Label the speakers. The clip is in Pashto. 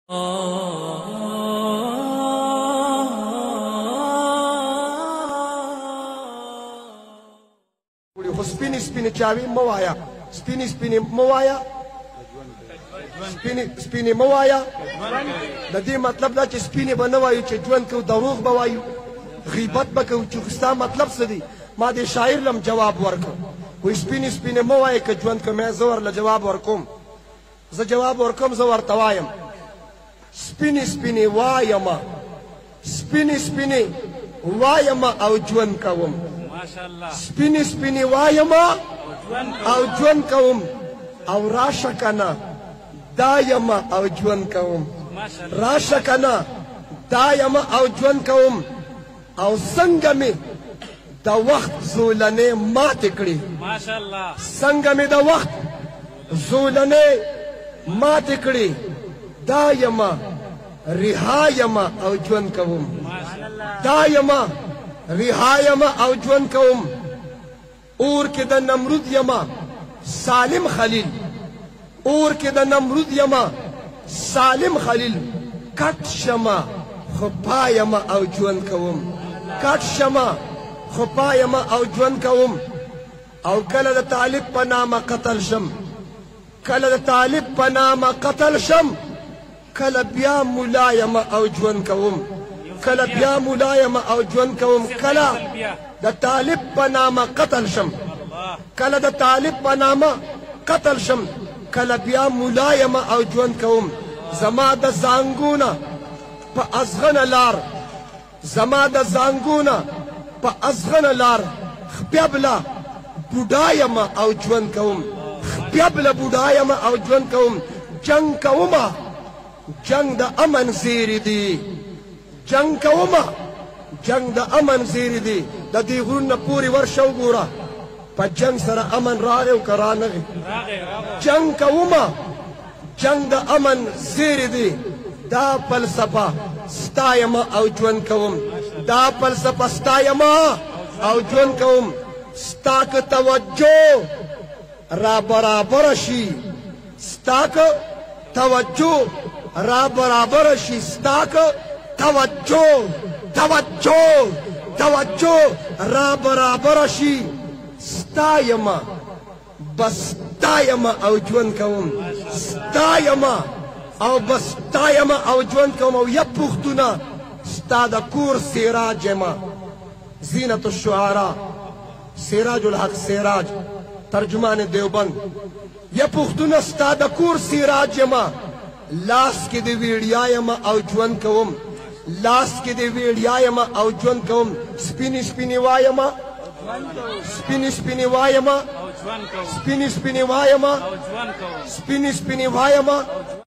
Speaker 1: سپینی سپینی چاوی موایا سپینی سپینی موایا سپینی موایا د دې مطلب دا چې سپینی به نه وایو چې ژوند کو دروغ به وایو غیبت به کوو چې ستا مطلب څه دی ما دې شاعر لم جواب ورکړ وایي سپینی سپینی مه وایه که ژوند کوم زه ورله جواب ورکوم زه جواب ورکوم زه ورته وایم سپینی سپینی وایمه سپینی سپینی وایمه او ژوند کوم سپینی سپینی وایمه او ژوند کوم او راشه کنه دایمه او ژوند کوم راشه کنه دایمه او ژوند کوم او څنګه مې د وخت زولنې ماتې کړې څنګه مې د وخت زولنې ماتې کړې دایمه رهایمه او ژوند کوم دایمه رهایمه او ژوند کوم اور کې د نمرود یمه سالم خلیل اور کې د نمرود یمه سالم خلیل کټ شمه خو پایمه او ژوند کوم کټ شمه خو پایمه او ژوند کوم او کله د طالب په نامه قتل شم کله د طالب په نامه قتل شم کله بیا ملایمه او ژوند کوم کله بیا ملایمه او ژوند کوم کله د طالب په نامه قتل شم کله د طالب په نامه قتل شم کله بیا ملایمه او ژوند کوم زما د زانګونه په ازغنه لار زما د زانګونه په ازغنه لار خپیبله بوډایمه او ژوند کوم خپیبله بوډایمه او ژوند کوم جنګ کومه جنگ د امن زیری دی جنگ کومه جنگ د امن زیری دی د دې غرونه پورې ورشه وګوره په جنگ سره امن راغی او که رانغی جنگ کومه جنگ د امن زیری دی دا فلسفه ستایمه او ژوند کوم دا فلسفه ستایمه او ژوند کوم ستا که توجه را برابر شي ستا که توجه را برابر شي ستا که توجه را برابر شي ستایمه بس ستایمه او ژوند کوم ستایمه او بس ستایمه او ژوند کوم او یا پښتونه ستا د کور سراج یمه زینت الشعراء سراج الحق سراج ترجمان دیوبند یا پښتونه ستا د کور سراج یمه لاس کې د ویړیا یمه او ژوند کوم لاس کې د ویړیا یمه او ژوند کوم سپینی سپینی وایمه سپینی سپینی وایمه سپینی سپینی وایمه سپینی سپینی وایمه